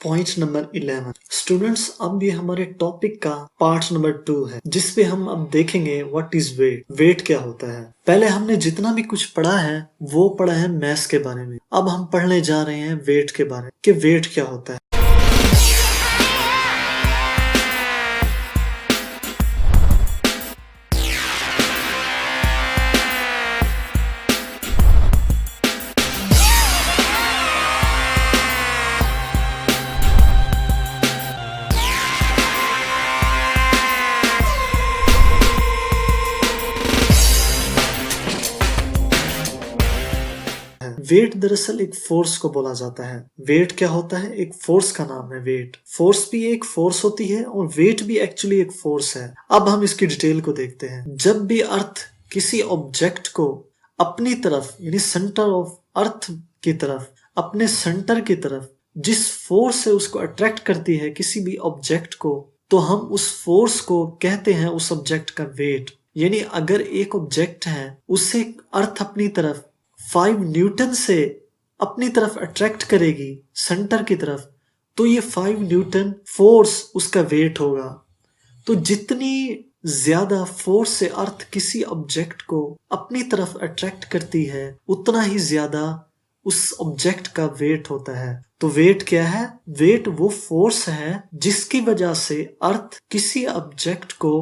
Point number 11 students, अब ये हमारे टॉपिक का पार्ट नंबर 2 है, जिसपे हम अब देखेंगे व्हाट इज वेट। वेट क्या होता है। पहले हमने जितना भी कुछ पढ़ा है वो पढ़ा है मैथ्स के बारे में। अब हम पढ़ने जा रहे हैं वेट के बारे में कि वेट क्या होता है। वेट दरअसल एक फोर्स को बोला जाता है। वेट क्या होता है? एक फोर्स का नाम है वेट। फोर्स भी एक फोर्स होती है और वेट भी एक्चुअली एक फोर्स है। अब हम इसकी डिटेल को देखते हैं। जब भी अर्थ किसी ऑब्जेक्ट को अपनी तरफ यानी सेंटर ऑफ अर्थ की तरफ, अपने सेंटर की तरफ जिस फोर्स से उसको अट्रैक्ट करती है किसी भी ऑब्जेक्ट को, तो हम उस फोर्स को कहते हैं उस ऑब्जेक्ट का वेट। यानी अगर एक ऑब्जेक्ट है उसे अर्थ अपनी तरफ 5 न्यूटन से अपनी तरफ अट्रैक्ट करेगी सेंटर की तरफ, तो ये 5 न्यूटन फोर्स उसका वेट होगा। तो जितनी ज्यादा फोर्स से अर्थ किसी ऑब्जेक्ट को अपनी तरफ अट्रैक्ट करती है उतना ही ज्यादा उस ऑब्जेक्ट का वेट होता है। तो वेट क्या है? वेट वो फोर्स है जिसकी वजह से अर्थ किसी ऑब्जेक्ट को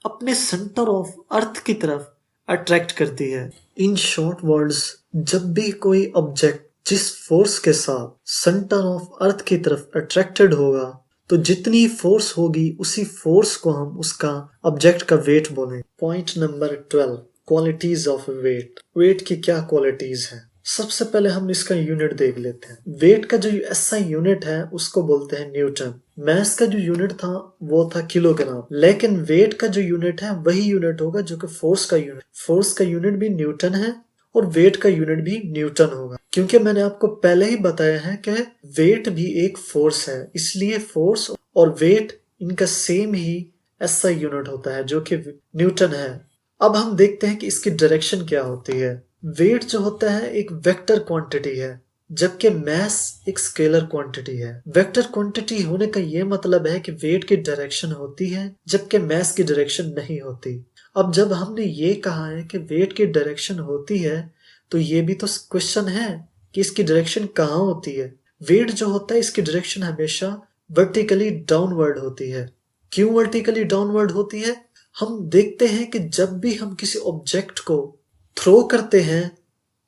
अपने सेंटर ऑफ अर्थ की तरफ अट्रैक्ट करती है। इन शॉर्ट वर्ड्स, जब भी कोई ऑब्जेक्ट जिस फोर्स के साथ सेंटर ऑफ अर्थ की तरफ अट्रैक्टेड होगा, तो जितनी फोर्स होगी उसी फोर्स को हम उसका ऑब्जेक्ट का वेट बोलें। Point number 12 qualities of weight. Weight की क्या क्वालिटीज हैं? सबसे पहले हम इसका यूनिट देख लेते हैं। वेट का जो एसआई यूनिट है उसको बोलते हैं न्यूटन। मैस का जो यूनिट था वो था किलोग्राम, लेकिन वेट का जो यूनिट है वही यूनिट होगा जो कि फोर्स का यूनिट। फोर्स का यूनिट भी न्यूटन है और वेट का यूनिट भी न्यूटन होगा, क्योंकि मैंने आपको पहले ही बताया है कि वेट भी एक फोर्स है, इसलिए फोर्स और वेट इनका सेम ही एसआई यूनिट होता है जो कि न्यूटन है। अब हम देखते हैं कि इसकी डायरेक्शन क्या होती है। वेट जो होता है एक वेक्टर क्वांटिटी है, जबकि मैस एक स्केलर क्वांटिटी है। वेक्टर क्वांटिटी होने का यह मतलब है कि वेट की डायरेक्शन होती है जबकि मैस की डायरेक्शन नहीं होती। अब जब हमने ये कहा है कि वेट की डायरेक्शन होती है, तो ये भी तो क्वेश्चन है कि इसकी डायरेक्शन कहाँ होती है। वेट जो होता है इसकी डायरेक्शन हमेशा वर्टिकली डाउनवर्ड होती है। क्यों वर्टिकली डाउनवर्ड होती है? हम देखते हैं कि जब भी हम किसी ऑब्जेक्ट को थ्रो करते हैं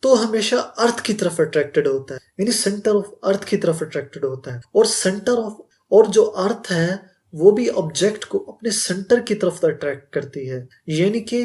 तो हमेशा अर्थ की तरफ अट्रैक्टेड होता है, यानी सेंटर ऑफ अर्थ की तरफ अट्रैक्टेड होता है। और सेंटर ऑफ और जो अर्थ है वो भी ऑब्जेक्ट को अपने सेंटर की तरफ अट्रैक्ट करती है। यानी कि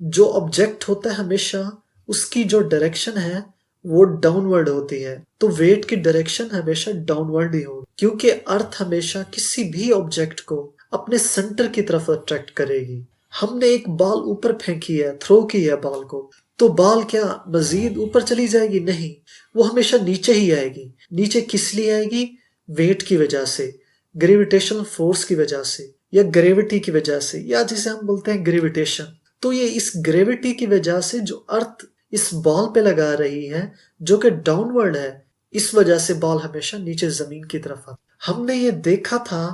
जो ऑब्जेक्ट होता है हमेशा उसकी जो डायरेक्शन है वो डाउनवर्ड होती है। तो वेट की डायरेक्शन हमेशा डाउनवर्ड ही होगी, क्योंकि अर्थ हमेशा किसी भी ऑब्जेक्ट को अपने सेंटर की तरफ अट्रैक्ट करेगी। हमने एक बॉल ऊपर फेंकी है, थ्रो की है बॉल को, तो बॉल क्या मजीद ऊपर चली जाएगी? नहीं, वो हमेशा नीचे ही आएगी। नीचे किस लिए आएगी? वेट की वजह से, ग्रेविटेशनल फोर्स की वजह से, या ग्रेविटी की वजह से, या जिसे हम बोलते हैं ग्रेविटेशन। तो ये इस ग्रेविटी की वजह से जो अर्थ इस बॉल पे लगा रही है जो कि डाउनवर्ड है, इस वजह से बॉल हमेशा नीचे जमीन की तरफ आती। हमने ये देखा था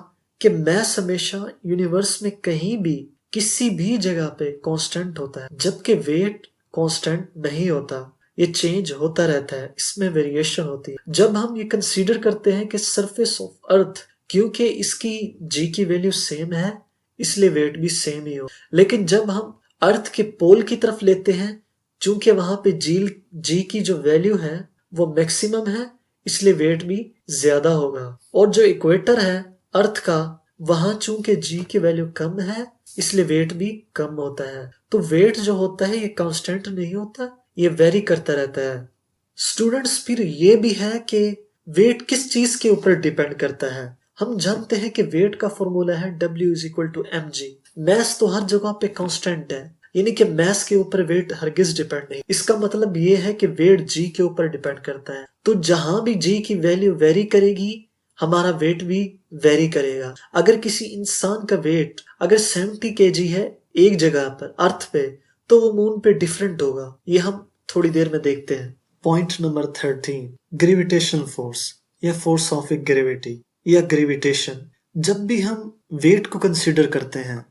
कि मैस हमेशा यूनिवर्स में कहीं भी किसी भी जगह पे कांस्टेंट होता है, जबकि वेट कांस्टेंट नहीं होता, ये चेंज होता रहता है, इसमें वेरिएशन होती है। जब हम ये कंसीडर करते हैं कि सरफेस ऑफ अर्थ, क्योंकि इसकी जी की वैल्यू सेम है इसलिए वेट भी सेम ही हो, लेकिन जब हम अर्थ के पोल की तरफ लेते हैं, चूंकि वहां पे जी की जो वैल्यू है वो मैक्सिमम है, इसलिए वेट भी ज्यादा होगा। और जो इक्वेटर है अर्थ का, वहां चूंकि जी की वैल्यू कम है इसलिए वेट भी कम होता है। तो वेट जो होता है ये कांस्टेंट नहीं होता, ये वेरी करता रहता है। स्टूडेंट्स, फिर ये भी है कि वेट किस चीज के ऊपर डिपेंड करता है। हम जानते हैं कि वेट का फॉर्मूला है W = mg। मैस तो हर जगह पे कांस्टेंट है, यानी कि मैस के ऊपर वेट हरगिज डिपेंड नहीं। इसका मतलब ये है कि वेट जी के ऊपर डिपेंड करता है। तो जहां भी जी की वैल्यू वेरी करेगी हमारा वेट भी वेरी करेगा। अगर किसी इंसान का वेट अगर 70 kg है एक जगह पर अर्थ पे, तो वो मून पे डिफरेंट होगा। ये हम थोड़ी देर में देखते हैं। पॉइंट नंबर 13 ग्रेविटेशनल फोर्स या फोर्स ऑफ ग्रेविटी। या ग्रेविटेशन। जब भी हम वेट को कंसिडर करते हैं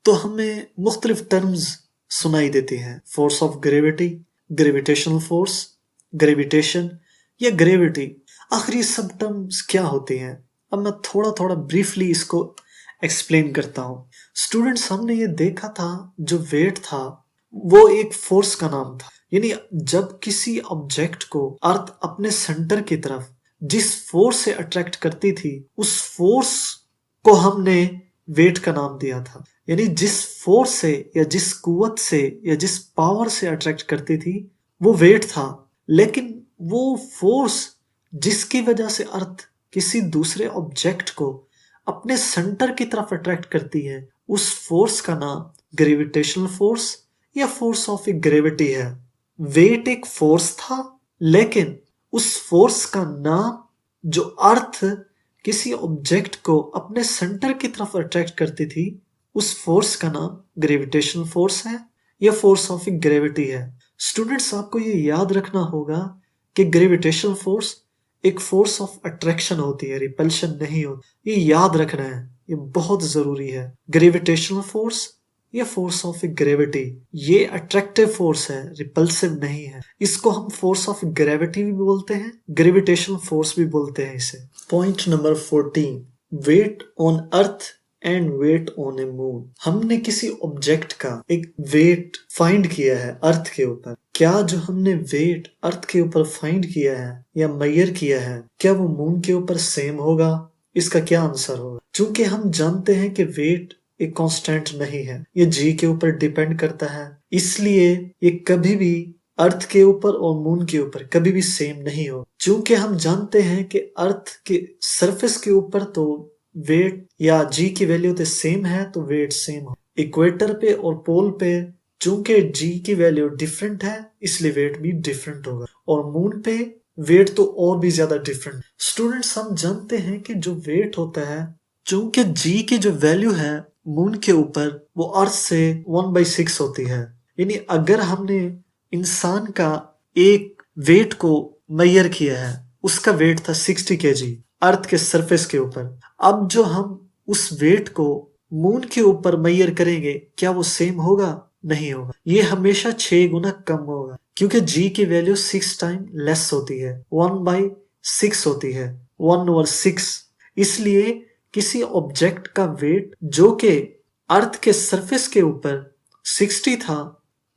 तो हमें मुख्तलिफ टर्म्स सुनाई देती हैं। Force of gravity, gravitational force, gravitation या ग्रेविटी। आखिर ये सब टर्म्स क्या होती हैं? अब मैं थोड़ा थोड़ा ब्रीफली इसको एक्सप्लेन करता हूँ। स्टूडेंट्स, हमने ये देखा था जो वेट था वो एक फोर्स का नाम था। यानी जब किसी ऑब्जेक्ट को अर्थ अपने सेंटर की तरफ जिस फोर्स से अट्रैक्ट करती थी, उस फोर्स को हमने वेट का नाम दिया था। यानी जिस फोर्स से या जिस कुव्वत से या जिस पावर से अट्रैक्ट करती थी वो वेट था। लेकिन वो फोर्स जिसकी वजह से अर्थ किसी दूसरे ऑब्जेक्ट को अपने सेंटर की तरफ अट्रैक्ट करती है, उस फोर्स का नाम ग्रेविटेशनल फोर्स या फोर्स ऑफ ग्रेविटी है। वेट एक फोर्स था, लेकिन उस फोर्स का नाम जो अर्थ किसी ऑब्जेक्ट को अपने सेंटर की तरफ अट्रैक्ट करती थी, उस फोर्स का नाम ग्रेविटेशनल फोर्स है या फोर्स ऑफ ग्रेविटी है। स्टूडेंट्स, आपको ये याद रखना होगा कि ग्रेविटेशनल फोर्स एक फोर्स ऑफ अट्रैक्शन होती है, रिपल्शन नहीं होती। ये याद रखना है, ये बहुत जरूरी है। ग्रेविटेशनल फोर्स या फोर्स ऑफ ग्रेविटी ये अट्रैक्टिव फोर्स है, रिपल्सिव नहीं है। इसको हम फोर्स ऑफ ग्रेविटी भी बोलते हैं, ग्रेविटेशनल फोर्स भी बोलते हैं इसे। Point number 14, weight on earth and weight on a moon. हमने किसी ऑब्जेक्ट का एक वेट फाइंड किया है अर्थ के ऊपर। क्या जो हमने वेट अर्थ के ऊपर फाइंड किया है या मेजर किया है, क्या वो मून के ऊपर सेम होगा? इसका क्या आंसर होगा? चूंकि हम जानते हैं कि वेट एक कांस्टेंट नहीं है, ये जी के ऊपर डिपेंड करता है, इसलिए ये कभी भी अर्थ के ऊपर और मून के ऊपर कभी भी सेम नहीं हो। चूंकि हम जानते हैं कि अर्थ के सरफेस के ऊपर तो वेट या जी की वैल्यू तो सेम है, तो वेट सेम हो। इक्वेटर पे और पोल पे चूंकि जी की वैल्यू डिफरेंट है, इसलिए वेट भी डिफरेंट होगा। और मून पे वेट तो और भी ज्यादा डिफरेंट। स्टूडेंट्स, हम जानते हैं कि जो वेट होता है, चूंकि जी की जो वैल्यू है मून के ऊपर वो अर्थ से 1/6 होती है। यानी अगर हमने इंसान का एक वेट को मेजर किया है, उसका वेट था 60 kg अर्थ के सरफेस के ऊपर। अब जो हम उस वेट को मून के ऊपर मेजर करेंगे, क्या वो सेम होगा? नहीं होगा। ये हमेशा 6 गुना कम होगा, क्योंकि जी की वैल्यू 6 टाइम लेस होती है, 1/6 होती है, 1/6। इसलिए किसी ऑब्जेक्ट का वेट जो कि अर्थ के सरफेस के ऊपर 60 था,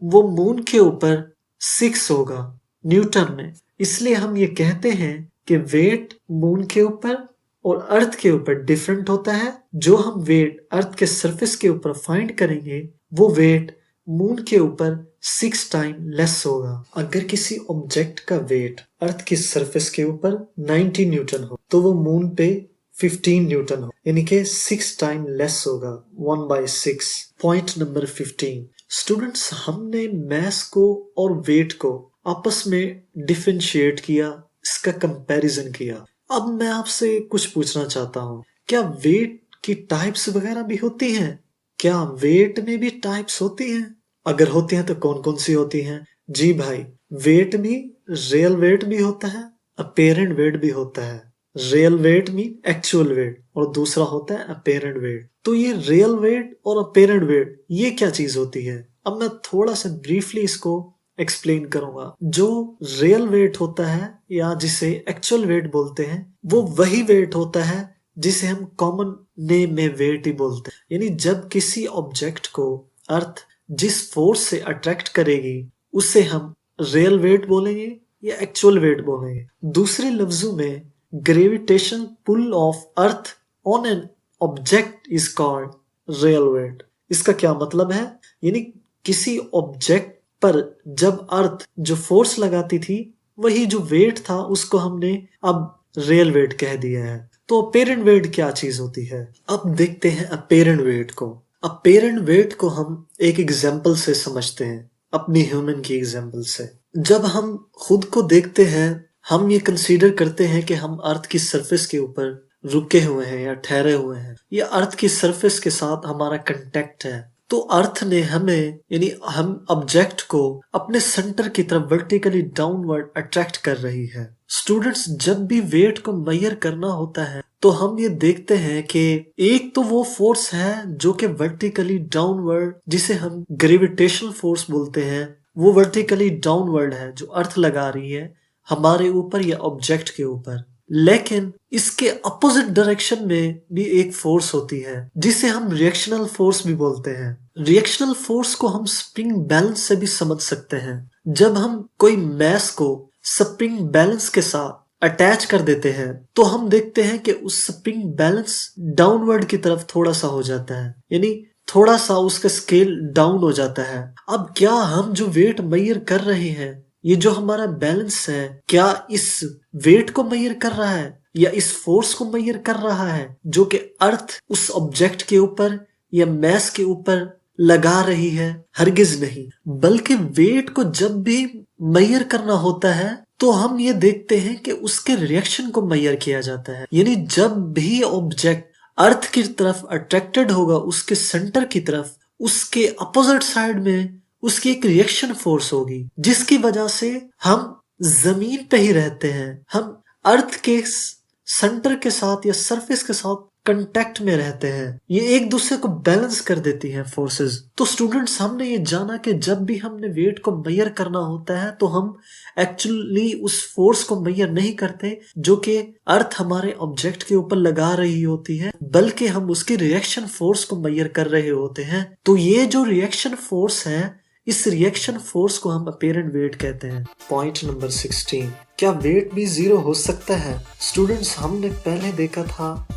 वो मून के ऊपर 6 होगा न्यूटन में। इसलिए हम ये कहते हैं कि वेट मून के ऊपर और अर्थ के ऊपर डिफरेंट होता है। जो हम वेट अर्थ के सरफेस के ऊपर फाइंड करेंगे, वो वेट मून के ऊपर 6 टाइम लेस होगा। अगर किसी ऑब्जेक्ट का वेट अर्थ की सरफेस के ऊपर 90 न्यूटन हो, तो वो मून पे 15 न्यूटन हो, यानी कि 6 टाइम लेस होगा, 1/6। पॉइंट नंबर 15, स्टूडेंट्स, हमने मैस को और वेट को आपस में डिफरेंशिएट किया, इसका कंपैरिजन किया। अब मैं आपसे कुछ पूछना चाहता हूँ, क्या वेट की टाइप्स वगैरह भी होती हैं? क्या वेट में भी टाइप्स होती हैं? अगर होती हैं तो कौन कौन सी होती हैं? जी भाई, वेट में रियल वेट भी होता है, अपेरेंट वेट भी होता है। Real weight mean actual weight और दूसरा होता है अपेरेंट वेट। तो ये रियल वेट और अपेरेंट वेट ये क्या चीज होती है? अब मैं थोड़ा सा ब्रीफली इसको एक्सप्लेन करूंगा। जो रियल वेट होता है या जिसे एक्चुअल वेट बोलते हैं, वो वही वेट होता है जिसे हम कॉमन नेम में वेट ही बोलते हैं। यानी जब किसी ऑब्जेक्ट को अर्थ जिस फोर्स से अट्रैक्ट करेगी, उसे हम रियल वेट बोलेंगे या एक्चुअल वेट बोलेंगे। दूसरे लफ्जों में, gravitation pull of earth on an object is called real weight. इसका क्या मतलब है? यानी किसी ऑब्जेक्ट पर जब अर्थ जो फोर्स लगाती थी, वही जो वेट था उसको हमने अब रियल वेट कह दिया है। तो अपेरेंट वेट क्या चीज होती है? अब देखते हैं अपेरेंट वेट को। अपेरेंट वेट को हम एक एग्जाम्पल से समझते हैं, अपनी ह्यूमन की एग्जाम्पल से। जब हम खुद को देखते हैं, हम ये कंसीडर करते हैं कि हम अर्थ की सरफेस के ऊपर रुके हुए हैं या ठहरे हुए हैं, या अर्थ की सरफेस के साथ हमारा कांटेक्ट है। तो अर्थ ने हमें यानी हम ऑब्जेक्ट को अपने सेंटर की तरफ वर्टिकली डाउनवर्ड अट्रैक्ट कर रही है। स्टूडेंट्स, जब भी वेट को मेजर करना होता है तो हम ये देखते हैं कि एक तो वो फोर्स है जो कि वर्टिकली डाउनवर्ड, जिसे हम ग्रेविटेशनल फोर्स बोलते हैं, वो वर्टिकली डाउनवर्ड है जो अर्थ लगा रही है हमारे ऊपर या ऑब्जेक्ट के ऊपर। लेकिन इसके अपोजिट डायरेक्शन में भी एक फोर्स होती है जिसे हम रिएक्शनल फोर्स भी बोलते हैं। रिएक्शनल फोर्स को हम स्प्रिंग बैलेंस से भी समझ सकते हैं। जब हम कोई मैस को स्प्रिंग बैलेंस के साथ अटैच कर देते हैं तो हम देखते हैं कि उस स्प्रिंग बैलेंस डाउनवर्ड की तरफ थोड़ा सा हो जाता है, यानी थोड़ा सा उसका स्केल डाउन हो जाता है। अब क्या हम जो वेट मेजर कर रहे हैं, ये जो हमारा बैलेंस है, क्या इस वेट को मेजर कर रहा है या इस फोर्स को मेजर कर रहा है जो कि अर्थ उस ऑब्जेक्ट के ऊपर या मैस के ऊपर लगा रही है? हरगिज नहीं। बल्कि वेट को जब भी मेजर करना होता है तो हम ये देखते हैं कि उसके रिएक्शन को मेजर किया जाता है। यानी जब भी ऑब्जेक्ट अर्थ की तरफ अट्रैक्टेड होगा, उसके सेंटर की तरफ, उसके अपोजिट साइड में उसकी एक रिएक्शन फोर्स होगी जिसकी वजह से हम जमीन पे ही रहते हैं, हम अर्थ के सेंटर के साथ या सरफेस के साथ कांटेक्ट में रहते हैं। ये एक दूसरे को बैलेंस कर देती हैं फोर्सेस। तो स्टूडेंट्स, हमने ये जाना कि जब भी हमने वेट को मेजर करना होता है तो हम एक्चुअली उस फोर्स को मेजर नहीं करते जो कि अर्थ हमारे ऑब्जेक्ट के ऊपर लगा रही होती है, बल्कि हम उसकी रिएक्शन फोर्स को मेजर कर रहे होते हैं। तो ये जो रिएक्शन फोर्स है, इस रिएक्शन फोर्स को हम अपेरेंट वेट कहते हैं। पॉइंट नंबर 16, क्या वेट भी जीरो हो सकता है? स्टूडेंट्स, हमने पहले देखा था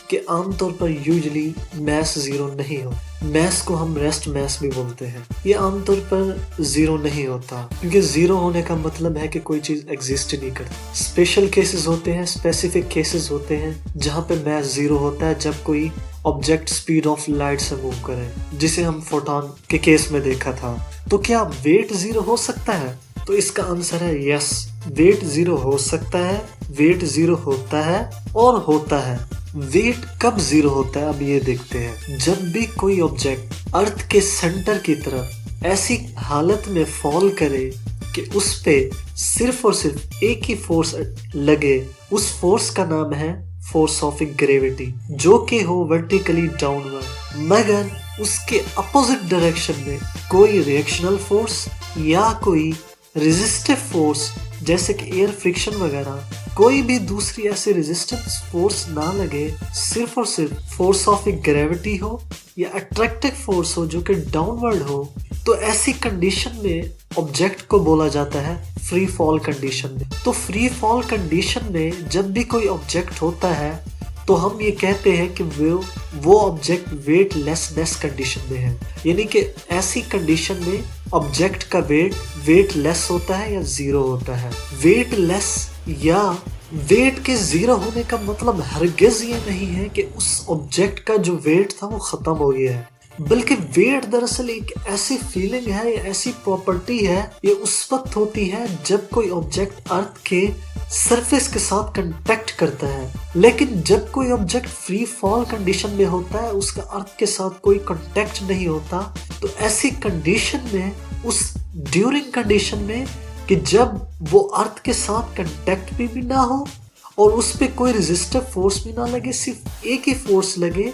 कि आमतौर पर यूजुअली मैस जीरो नहीं हो। मैस को हम रेस्ट मैस भी बोलते हैं। ये आमतौर पर जीरो नहीं होता क्योंकि जीरो होने का मतलब है कि कोई चीज एग्जिस्ट नहीं करती। स्पेशल केसेस होते हैं, स्पेसिफिक केसेस होते हैं जहाँ पे मैस जीरो होता है जब कोई ऑब्जेक्ट स्पीड ऑफ लाइट से मूव करे, जिसे हम फोटॉन के केस में देखा था। तो क्या वेट जीरो हो सकता है? तो इसका आंसर है यस, वेट जीरो हो सकता है, वेट जीरो होता है और होता है। वेट कब जीरो होता है, अब ये देखते हैं। जब भी कोई ऑब्जेक्ट अर्थ के सेंटर की तरफ ऐसी हालत में फॉल करे कि उस पे सिर्फ और सिर्फ एक ही फोर्स लगे, उस फोर्स का नाम है फोर्स ऑफ ग्रेविटी, जो कि हो वर्टिकली डाउनवर्ड, मगर उसके अपोजिट डायरेक्शन में कोई रिएक्शनल फोर्स या कोई रेजिस्टिव फोर्स जैसे कि एयर फ्रिक्शन वगैरह, कोई भी दूसरी ऐसी रेजिस्टेंस फोर्स ना लगे, सिर्फ और सिर्फ फोर्स ऑफ ग्रेविटी हो या अट्रैक्टिव फोर्स हो जो कि डाउनवर्ड हो, तो ऐसी कंडीशन में ऑब्जेक्ट को बोला जाता है फ्री फॉल कंडीशन में। तो फ्री फॉल कंडीशन में जब भी कोई ऑब्जेक्ट होता है तो हम ये कहते हैं कि वो ऑब्जेक्ट वेट लेसनेस कंडीशन में है, यानी कि ऐसी कंडीशन में ऑब्जेक्ट का वेट लेस होता है या जीरो होता है। वेट लेस या वेट के जीरो होने का मतलब हरगिज ये नहीं है कि उस ऑब्जेक्ट का जो वेट था वो खत्म हो गया है, बल्कि वेट दरअसल एक ऐसी फीलिंग है या ऐसी प्रॉपर्टी है, ये उस वक्त होती है जब कोई ऑब्जेक्ट अर्थ के सरफेस के साथ कांटेक्ट करता है। लेकिन जब कोई ऑब्जेक्ट फ्री फॉल कंडीशन में होता है, उसका अर्थ के साथ कोई कांटेक्ट नहीं होता, तो ऐसी कंडीशन में, उस ड्यूरिंग कंडीशन में कि जब वो अर्थ के साथ कांटेक्ट भी ना हो और उस पे कोई रेजिस्टिव फोर्स भी ना लगे, सिर्फ एक ही फोर्स लगे,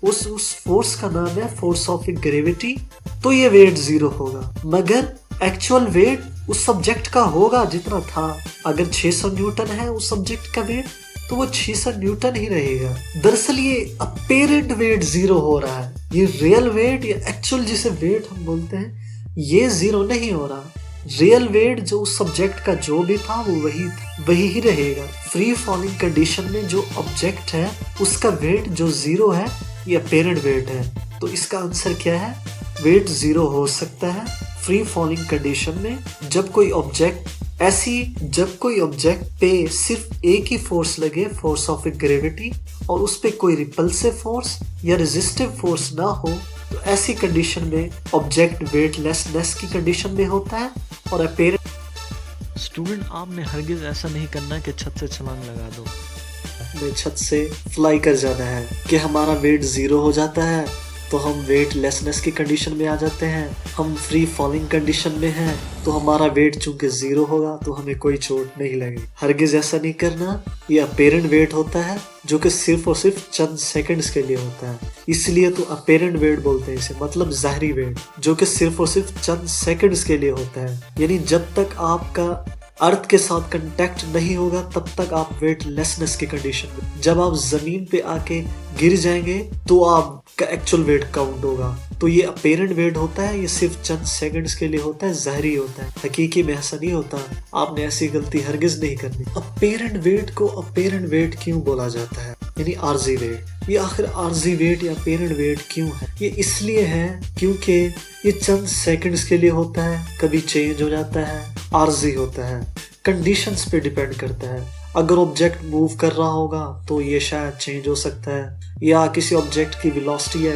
उस फोर्स का नाम है फोर्स ऑफ ग्रेविटी, तो ये वेट जीरो होगा। मगर एक्चुअल वेट उस सब्जेक्ट का होगा जितना था। अगर 600 न्यूटन है उस सब्जेक्ट का वेट, तो वो 600 न्यूटन ही रहेगा। दरअसल ये अपेरेंट वेट जीरो हो रहा है, ये रियल वेट या एक्चुअल जिसे वेट हम बोलते हैं, ये जीरो नहीं हो रहा। रियल वेट जो उस सब्जेक्ट का जो भी था वो वही ही रहेगा। फ्री फॉलिंग कंडीशन में जो ऑब्जेक्ट है उसका वेट जो जीरो है, ये अपेरेंट वेट है। तो इसका आंसर क्या है? वेट जीरो हो सकता है फ्री फॉलिंग कंडीशन में जब कोई ऑब्जेक्ट पे सिर्फ एक ही फोर्स लगे, फोर्स ऑफ ग्रेविटी, और उस पे कोई रिपल्सिव फोर्स या रेजिस्टिव फोर्स ना हो, तो ऐसी कंडीशन में ऑब्जेक्ट वेटलेसनेस की कंडीशन में होता है और अपेरेंट। स्टूडेंट, आपने हरगिज ऐसा नहीं करना कि छत से छलांग लगा दो। छत से फ्लाई कर जाना है कि हमारा वेट जीरो हो जाता है तो हम वेटलेसनेस की कंडीशन में आ जाते हैं। हम फ्री फॉलिंग कंडीशन में हैं तो हमारा वेट चूंकि 0 होगा तो हमें कोई चोट नहीं लगेगी। हरगिज ऐसा नहीं करना। ये अपेरेंट वेट होता है जो कि सिर्फ और सिर्फ चंद सेकंड्स के लिए होता है, इसलिए तो अपेरेंट वेट बोलते हैं इसे, मतलब ज़ाहिरी वेट, जो कि सिर्फ और सिर्फ चंद सेकंड्स के लिए होता है। यानी जब तक आपका अर्थ के साथ कांटेक्ट नहीं होगा तब तक आप वेटलेसनेस की कंडीशन में। जब आप जमीन पे आके गिर जाएंगे तो आपका एक्चुअल वेट काउंट होगा। तो ये अपेरेंट वेट होता है, ये सिर्फ चंद सेकंड्स के लिए होता है, ज़ाहिरी होता है, हकीकी में ऐसा नहीं होता। आपने ऐसी गलती हरगिज नहीं करनी। अपेरेंट वेट को अपेरेंट वेट क्यों बोला जाता है, यानी आर्जी वेट। ये आखिर आर्जी वेट या अपेरेंट वेट क्यों है? ये इसलिए है क्योंकि ये चंद सेकंड्स के लिए होता है, कभी चेंज हो जाता है, आर्जी होता है, कंडीशंस पे डिपेंड करता है। अगर ऑब्जेक्ट मूव कर रहा होगा तो ये शायद चेंज हो सकता है, या किसी ऑब्जेक्ट की वेलोसिटी या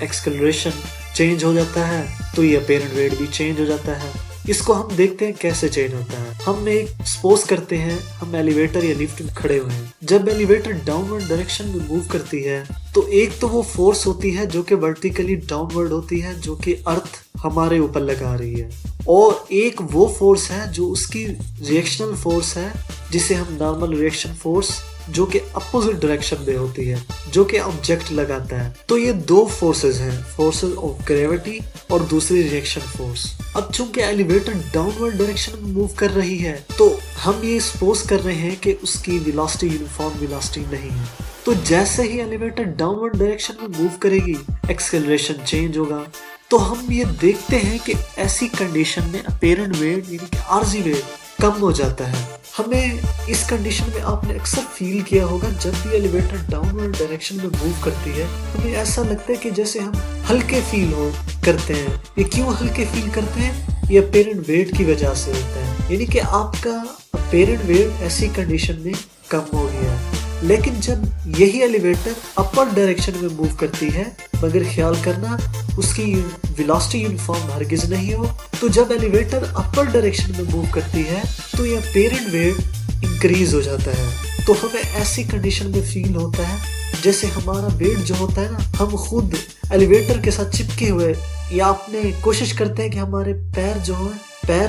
एक्सेलरेशन चेंज हो जाता है तो ये अपेरेंट वेट भी चेंज हो जाता है। इसको हम देखते हैं कैसे चेंज होता है। हम एक सपोज करते हैं हम एलिवेटर या लिफ्ट में खड़े हुए हैं। जब एलिवेटर डाउनवर्ड डायरेक्शन में मूव करती है तो एक तो वो फोर्स होती है जो कि वर्टिकली डाउनवर्ड होती है, जो कि अर्थ हमारे ऊपर लगा रही है, और एक वो फोर्स है जो उसकी रिएक्शनल फोर्स है जिसे हम नॉर्मल रिएक्शन फोर्स, जो कि अपोजिट डायरेक्शन में होती है, जो कि ऑब्जेक्ट लगाता है। तो ये दो फोर्सेस हैं, फोर्सेस ऑफ ग्रेविटी और दूसरी रिएक्शन फोर्स। अब चूंकि एलिवेटर डाउनवर्ड डायरेक्शन में मूव कर रही है तो हम ये सपोज कर रहे हैं कि उसकी वेलोसिटी यूनिफॉर्म वेलोसिटी नहीं है। तो जैसे ही एलिवेटर डाउनवर्ड डायरेक्शन में मूव करेगी एक्सेलरेशन चेंज होगा। तो हम ये देखते हैं कि ऐसी कंडीशन में अपेरेंट वेट यानी कि आर्जी वेट कम हो जाता है। हमें इस कंडीशन में आपने अक्सर फील किया होगा, जब भी एलिवेटर डाउनवर्ड डायरेक्शन में मूव करती है हमें ऐसा लगता है कि जैसे हम हल्के फील करते हैं। ये क्यों हल्के फील करते हैं? ये अपेरेंट वेट की वजह से होता है, यानी कि आपका अपेरेंट वेट ऐसी कंडीशन में कम हो गया है। लेकिन जब यही एलिवेटर अपर डायरेक्शन में मूव करती है, मगर ख्याल करना उसकी वेलोसिटी यूनिफॉर्म हरगिज नहीं हो, तो जब एलिवेटर अपर डायरेक्शन में मूव करती है तो ये अपेरेंट वेट इंक्रीज हो जाता है। तो हमें ऐसी कंडीशन में फील होता है जैसे हमारा वेट जो होता है ना, हम खुद एलिवेटर के साथ चिपके हुए, या अपने कोशिश करते हैं कि हमारे पैर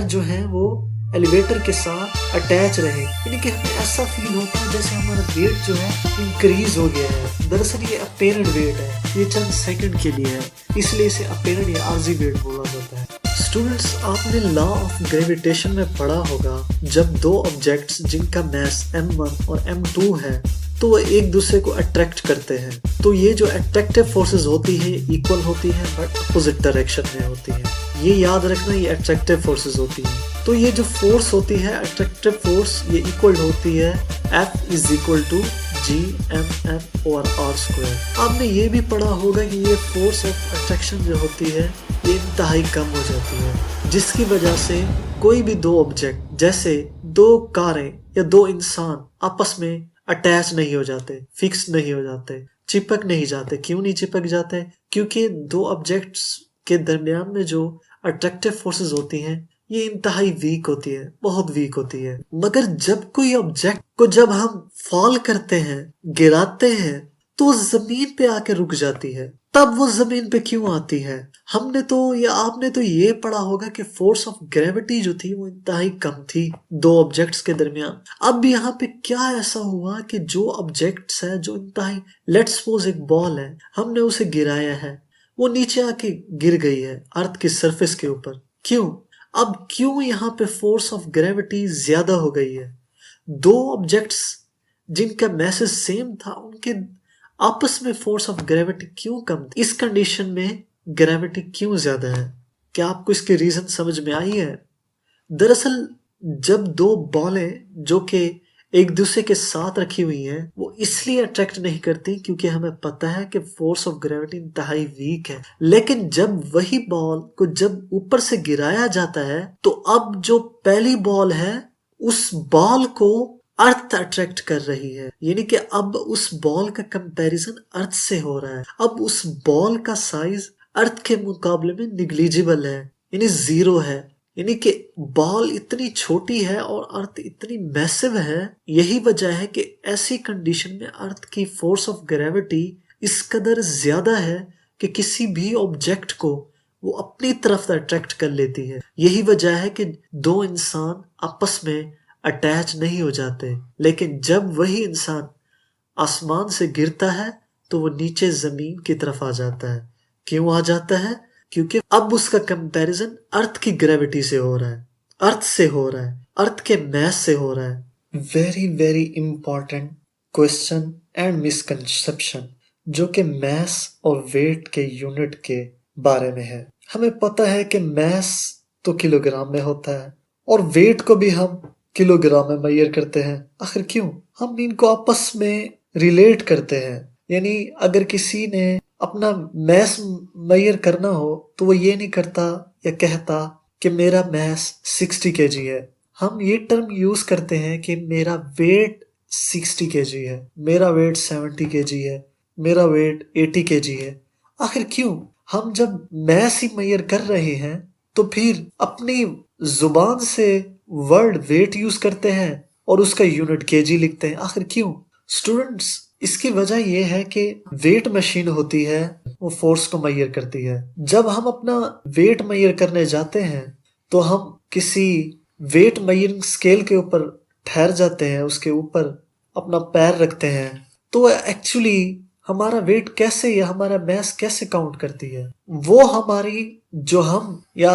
जो हैं वो एलिवेटर के साथ अटैच रहे, यानी कि हमें ऐसा फील होता है जैसे हमारा वेट जो है इंक्रीज हो गया है। दरअसल ये अपेरेंट वेट है, ये चंद सेकंड के लिए है, इसलिए इसे अपेरेंट या आर्जी वेट बोला जाता है। स्टूडेंट्स, आपने लॉ ऑफ ग्रेविटेशन में पढ़ा होगा, जब दो ऑब्जेक्ट्स जिनका मास m1 और m2 है तो वो एक दूसरे को अट्रैक्ट करते हैं, तो ये जो अट्रैक्टिव फोर्सेस होती है इक्वल होती हैं बट अपोजिट डायरेक्शन में होती हैं। ये याद रखना, ये अट्रैक्टिव फोर्सेस होती हैं। तो ये जो फोर्स होती है अट्रैक्टिव फोर्स, ये इक्वल होती है F is equal to Gmf और r²। आपने ये भी पढ़ा होगा कि ये फोर्स ऑफ अट्रैक्शन जो होती है ये इंतहाई कम हो जाती है, जिसकी वजह से कोई भी दो ऑब्जेक्ट जैसे दो कारें या दो इंसान आपस में अटैच नहीं हो जाते, फिक्स नहीं हो जाते, चिपक नहीं जाते। क्यों नहीं चिपक जाते? क्योंकि दो ऑब्जेक्ट्स के दरमियान में जो अट्रैक्टिव फोर्सेस होती हैं ये इंतहाई वीक होती है, बहुत वीक होती है। मगर जब कोई ऑब्जेक्ट को जब हम फॉल करते हैं, गिराते हैं, तो जमीन पे आके रुक जाती है। तब वो जमीन पे क्यों आती है? हमने तो या आपने तो ये पढ़ा होगा कि फोर्स ऑफ ग्रेविटी जो थी वो इंतहाई कम थी दो ऑब्जेक्ट्स के दरमियान। अब यहाँ पे क्या ऐसा हुआ कि जो ऑब्जेक्ट्स है, जो इंतहाई, लेट्स सपोज एक बॉल है, हमने उसे गिराया है, वो नीचे आके गिर गई है अर्थ की सरफेस के ऊपर। क्यों? अब क्यों यहाँ पे फोर्स ऑफ ग्रेविटी ज्यादा हो गई है? दो ऑब्जेक्ट्स जिनका मैसेज सेम था, उनके आपस में फोर्स ऑफ ग्रेविटी क्यों कम थी? इस कंडीशन में ग्रेविटी क्यों ज्यादा है? क्या आपको इसके रीजन समझ में आई है? दरअसल जब दो बॉलें जो कि एक दूसरे के साथ रखी हुई हैं, वो इसलिए अट्रैक्ट नहीं करती क्योंकि हमें पता है कि फोर्स ऑफ ग्रेविटी इंतहाई वीक है। लेकिन जब वही बॉल को जब ऊपर से गिराया जाता है तो अब जो पहली बॉल है उस बॉल को अर्थ अट्रैक्ट कर रही है, यानी कि अब उस बॉल का कंपैरिजन अर्थ से हो रहा है। अब उस बॉल का साइज अर्थ के मुकाबले में निग्लिजिबल है, यानी 0 है, यानी कि बॉल इतनी छोटी है और अर्थ इतनी मैसिव है। यही वजह है कि ऐसी कंडीशन में अर्थ की फोर्स ऑफ ग्रेविटी इस कदर ज्यादा है कि किसी भी ऑब्जेक्ट को वो अपनी तरफ अट्रैक्ट कर लेती है। यही वजह है कि दो इंसान आपस में अटैच नहीं हो जाते, लेकिन जब वही इंसान आसमान से गिरता है तो वो नीचे जमीन की तरफ आ जाता है। क्यों आ जाता है? क्योंकि अब उसका कंपैरिजन अर्थ की ग्रेविटी से हो रहा है, अर्थ से हो रहा है, अर्थ के मैस से हो रहा है। Very very important question and misconception जो कि मैस और वेट के यूनिट के बारे में है। हमें पता है कि मैस तो किलोग्राम में होता है और वेट को भी हम किलोग्राम में मेजर करते हैं। आखिर क्यों? हम इनको आपस में रिलेट करते हैं। यानी अगर किसी ने अपना मैस मेजर करना हो तो वो ये नहीं करता या कहता कि मेरा मैस 60 kg है। हम ये टर्म यूज करते हैं कि मेरा वेट 60 kg है, मेरा वेट 70 kg है, मेरा वेट 80 kg है। आखिर क्यों? हम जब मैस ही मेजर कर रहे हैं तो फिर अपनी जुबान से वर्ड वेट यूज करते हैं और उसका यूनिट केजी लिखते हैं। आखिर क्यों? स्टूडेंट्स, इसकी वजह यह है कि वेट मशीन होती है, वो फोर्स को मेजर करती है। जब हम अपना वेट मेजर करने जाते हैं तो हम किसी वेट मेजरिंग स्केल के ऊपर ठहर जाते हैं, उसके ऊपर अपना पैर रखते हैं, तो एक्चुअली हमारा वेट कैसे या हमारा मैस कैसे काउंट करती है? वो हमारी जो हम या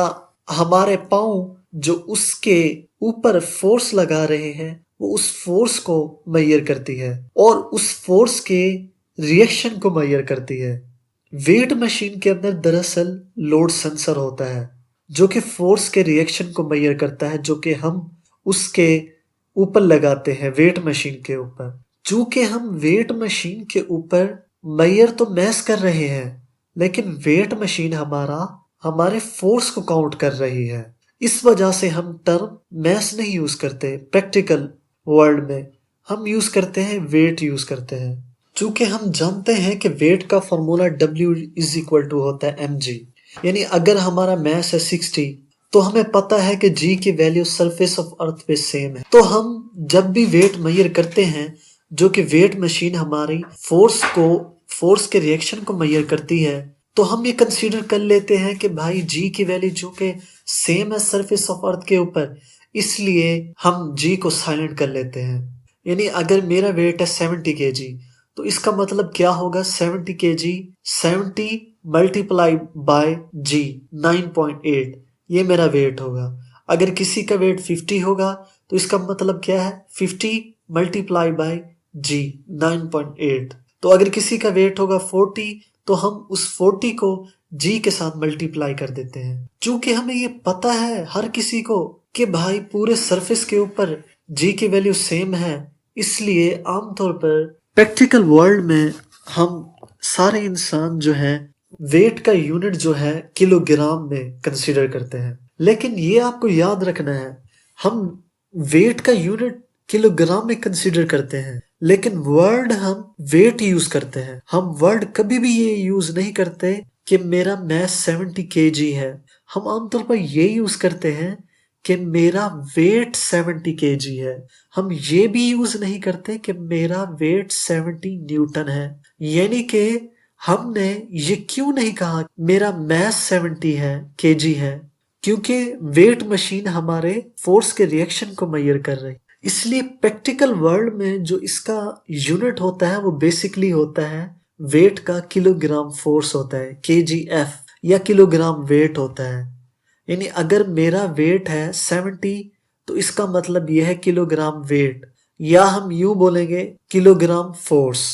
हमारे पाँव जो उसके ऊपर फोर्स लगा रहे हैं वो उस फोर्स को मेजर करती है और उस फोर्स के रिएक्शन को मेजर करती है। वेट मशीन के अंदर दरअसल लोड सेंसर होता है जो कि फोर्स के रिएक्शन को मेजर करता है, जो कि हम उसके ऊपर लगाते हैं वेट मशीन के ऊपर। चूंकि हम वेट मशीन के ऊपर मेजर तो मैस कर रहे हैं, लेकिन वेट मशीन हमारे फोर्स को काउंट कर रही है। इस वजह से हम टर्म मैस नहीं यूज करते। प्रैक्टिकल वर्ल्ड में हम यूज करते हैं वेट यूज करते हैं। चूंकि हम जानते हैं कि वेट का formula W is equal to होता है mg। यानी अगर हमारा मैस है 60 तो हमें पता है कि g की वैल्यू सरफेस ऑफ अर्थ पे सेम है। तो हम जब भी वेट मेजर करते हैं, जो कि वेट मशीन हमारी फोर्स के रिएक्शन को मेजर करती है, तो हम ये कंसीडर कर लेते हैं कि भाई जी की वैल्यू जो कि सेम है सरफेस ऑफ अर्थ के ऊपर, इसलिए हम जी को साइलेंट कर लेते हैं। यानी अगर मेरा वेट है 70 kg तो इसका मतलब क्या होगा? 70 kg 70 मल्टीप्लाई बाय जी 9.8, ये मेरा वेट होगा। अगर किसी का वेट 50 होगा तो इसका मतलब क्या है? 50 मल्टीप्लाई बाय जी 9.8। तो अगर किसी का वेट होगा 40 तो हम उस 40 को जी के साथ मल्टीप्लाई कर देते हैं। चूंकि हमें ये पता है हर किसी को कि भाई पूरे सरफेस के ऊपर जी की वैल्यू सेम है, इसलिए आमतौर पर प्रैक्टिकल वर्ल्ड में हम सारे इंसान जो है वेट का यूनिट जो है किलोग्राम में कंसीडर करते हैं। लेकिन ये आपको याद रखना है, हम वेट का यूनिट किलोग्राम में कंसीडर करते हैं, लेकिन वर्ड हम वेट यूज करते हैं। हम वर्ड कभी भी ये यूज नहीं करते कि मेरा मैस 70 kg है। हम आमतौर पर ये यूज करते हैं कि मेरा वेट 70 kg है। हम ये भी यूज नहीं करते कि मेरा वेट 70 न्यूटन है। यानी कि हमने ये क्यों नहीं कहा मेरा मैस 70 है kg है? क्योंकि वेट मशीन हमारे फोर्स के रिएक्शन को मेजर कर रही। इसलिए प्रैक्टिकल वर्ल्ड में जो इसका यूनिट होता है वो बेसिकली होता है वेट का किलोग्राम फोर्स होता है, kgf, या किलोग्राम वेट होता है। यानी अगर मेरा वेट है 70 तो इसका मतलब यह है किलोग्राम वेट, या हम यूं बोलेंगे किलोग्राम फोर्स।